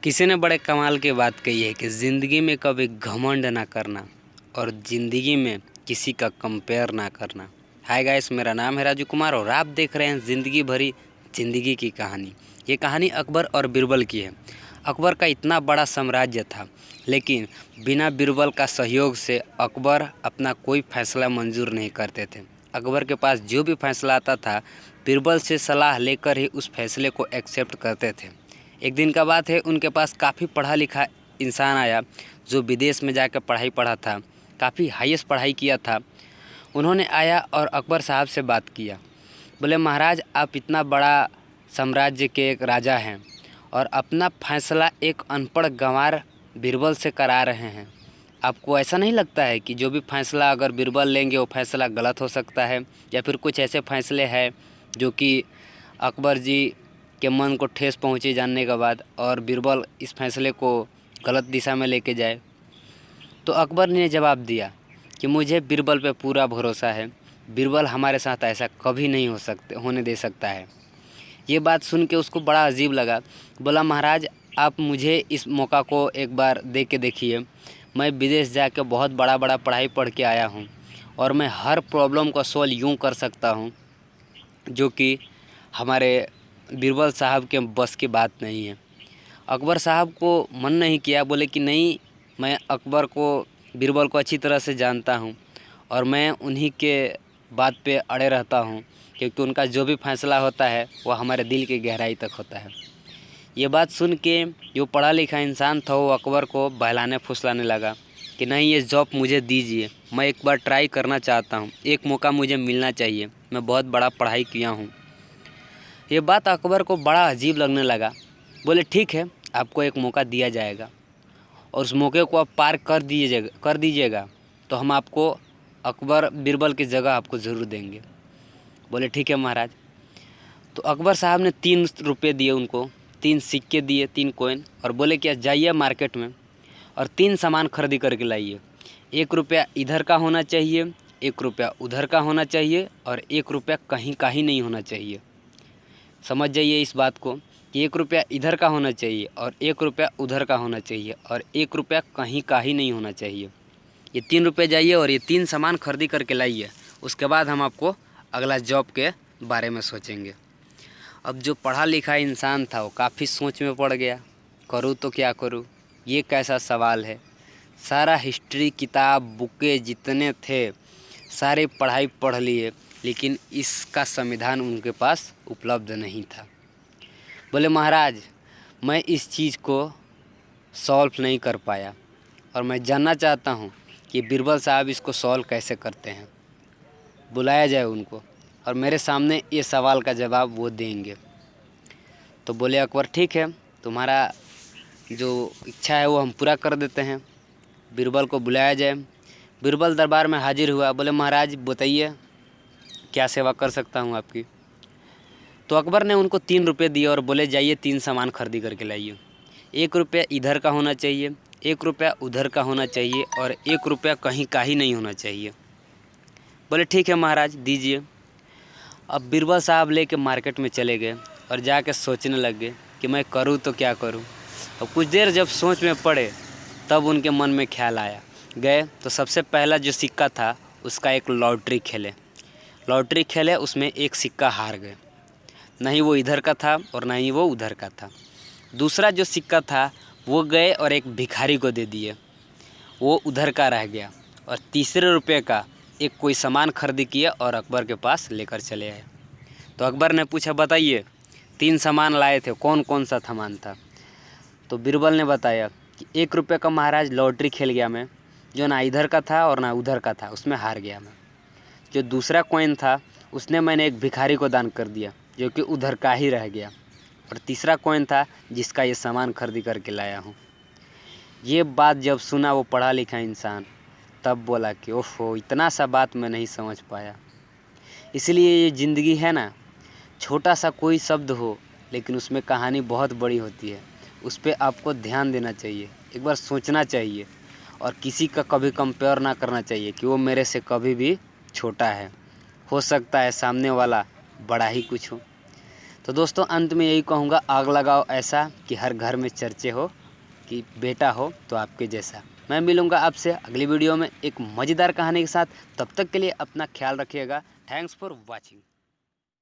किसी ने बड़े कमाल की बात कही है कि ज़िंदगी में कभी घमंड ना करना और ज़िंदगी में किसी का कंपेयर ना करना। हाय गाइस, मेरा नाम है राजू कुमार और आप देख रहे हैं ज़िंदगी भरी ज़िंदगी की कहानी। ये कहानी अकबर और बीरबल की है। अकबर का इतना बड़ा साम्राज्य था, लेकिन बिना बीरबल का सहयोग से अकबर अपना कोई फैसला मंजूर नहीं करते थे। अकबर के पास जो भी फैसला आता था, बीरबल से सलाह लेकर ही उस फैसले को एक्सेप्ट करते थे। एक दिन का बात है, उनके पास काफ़ी पढ़ा लिखा इंसान आया जो विदेश में जाकर पढ़ाई पढ़ा था, काफ़ी हाईएस्ट पढ़ाई किया था। उन्होंने आया और अकबर साहब से बात किया। बोले, महाराज आप इतना बड़ा साम्राज्य के एक राजा हैं और अपना फैसला एक अनपढ़ गंवार बीरबल से करा रहे हैं। आपको ऐसा नहीं लगता है कि जो भी फैसला अगर बीरबल लेंगे वो फैसला गलत हो सकता है, या फिर कुछ ऐसे फैसले हैं जो कि अकबर जी के मन को ठेस पहुँचे जानने के बाद और बीरबल इस फैसले को गलत दिशा में लेके जाए? तो अकबर ने जवाब दिया कि मुझे बीरबल पे पूरा भरोसा है, बीरबल हमारे साथ ऐसा कभी नहीं होने दे सकता है। ये बात सुन के उसको बड़ा अजीब लगा। बोला, महाराज आप मुझे इस मौका को एक बार दे के देखिए। मैं विदेश जाके बहुत बड़ा पढ़ाई पढ़ के आया हूँ और मैं हर प्रॉब्लम को सॉल्व यूँ कर सकता हूँ जो कि हमारे बीरबल साहब के बस की बात नहीं है। अकबर साहब को मन नहीं किया, बोले कि नहीं, मैं बीरबल को अच्छी तरह से जानता हूँ और मैं उन्हीं के बात पे अड़े रहता हूँ, क्योंकि उनका जो भी फैसला होता है वो हमारे दिल की गहराई तक होता है। ये बात सुन के जो पढ़ा लिखा इंसान था वो अकबर को बहलाने फुसलाने लगा कि नहीं, ये जॉब मुझे दीजिए, मैं एक बार ट्राई करना चाहता हूँ, एक मौका मुझे मिलना चाहिए, मैं बहुत बड़ा पढ़ाई किया हूँ। ये बात अकबर को बड़ा अजीब लगने लगा। बोले, ठीक है, आपको एक मौका दिया जाएगा और उस मौके को आप पार कर दीजिएगा तो हम आपको बीरबल की जगह आपको ज़रूर देंगे। बोले, ठीक है महाराज। तो अकबर साहब ने 3 रुपये दिए उनको, 3 सिक्के दिए, 3 कॉइन, और बोले कि जाइए मार्केट में और 3 सामान खरीदी करके लाइए। 1 रुपया इधर का होना चाहिए, 1 रुपया उधर का होना चाहिए और 1 रुपया कहीं का ही नहीं होना चाहिए। समझ जाइए इस बात को कि 1 रुपया इधर का होना चाहिए और 1 रुपया उधर का होना चाहिए और 1 रुपया कहीं का ही नहीं होना चाहिए। ये 3 रुपये जाइए और ये 3 सामान खरीदी करके लाइए, उसके बाद हम आपको अगला जॉब के बारे में सोचेंगे। अब जो पढ़ा लिखा इंसान था वो काफ़ी सोच में पड़ गया, करूँ तो क्या करूँ, ये कैसा सवाल है। सारा हिस्ट्री किताब बुकें जितने थे सारे पढ़ाई पढ़ लिए, लेकिन इसका संविधान उनके पास उपलब्ध नहीं था। बोले, महाराज मैं इस चीज़ को सॉल्व नहीं कर पाया और मैं जानना चाहता हूँ कि बीरबल साहब इसको सॉल्व कैसे करते हैं। बुलाया जाए उनको और मेरे सामने ये सवाल का जवाब वो देंगे। तो बोले अकबर, ठीक है, तुम्हारा जो इच्छा है वो हम पूरा कर देते हैं। बीरबल को बुलाया जाए। बीरबल दरबार में हाजिर हुआ। बोले, महाराज बताइए क्या सेवा कर सकता हूँ आपकी। तो अकबर ने उनको 3 रुपये दिए और बोले, जाइए 3 सामान खरीदी करके लाइए। 1 रुपया इधर का होना चाहिए, 1 रुपया उधर का होना चाहिए और 1 रुपया कहीं का ही नहीं होना चाहिए। बोले, ठीक है महाराज, दीजिए। अब बीरबल साहब लेके मार्केट में चले गए और जाके सोचने लग गए कि मैं करूँ तो क्या करूँ। और कुछ देर जब सोच में पड़े तब उनके मन में ख्याल आया। गए तो सबसे पहला जो सिक्का था उसका एक लॉटरी खेले, उसमें एक सिक्का हार गए। नहीं वो इधर का था और नहीं वो उधर का था। दूसरा जो सिक्का था वो गए और एक भिखारी को दे दिए, वो उधर का रह गया। और तीसरे रुपये का एक कोई सामान खरीदी किया और अकबर के पास लेकर चले आए। तो अकबर ने पूछा, बताइए 3 सामान लाए थे, कौन कौन सा सामान था? तो बीरबल ने बताया कि 1 रुपये का महाराज लॉटरी खेल गया मैं, जो ना इधर का था और ना उधर का था, उसमें हार गया मैं। जो दूसरा कॉइन था उसने मैंने एक भिखारी को दान कर दिया, जो कि उधर का ही रह गया। और तीसरा कॉइन था जिसका ये सामान खरीदी करके लाया हूँ। ये बात जब सुना वो पढ़ा लिखा इंसान, तब बोला कि ओहो, इतना सा बात मैं नहीं समझ पाया। इसलिए ये ज़िंदगी है ना, छोटा सा कोई शब्द हो लेकिन उसमें कहानी बहुत बड़ी होती है। उस पर आपको ध्यान देना चाहिए, एक बार सोचना चाहिए और किसी का कभी कंपेयर ना करना चाहिए कि वो मेरे से कभी भी छोटा है। हो सकता है सामने वाला बड़ा ही कुछ हो। तो दोस्तों अंत में यही कहूँगा, आग लगाओ ऐसा कि हर घर में चर्चे हो कि बेटा हो तो आपके जैसा। मैं मिलूँगा आपसे अगली वीडियो में एक मज़ेदार कहानी के साथ। तब तक के लिए अपना ख्याल रखिएगा। Thanks for watching.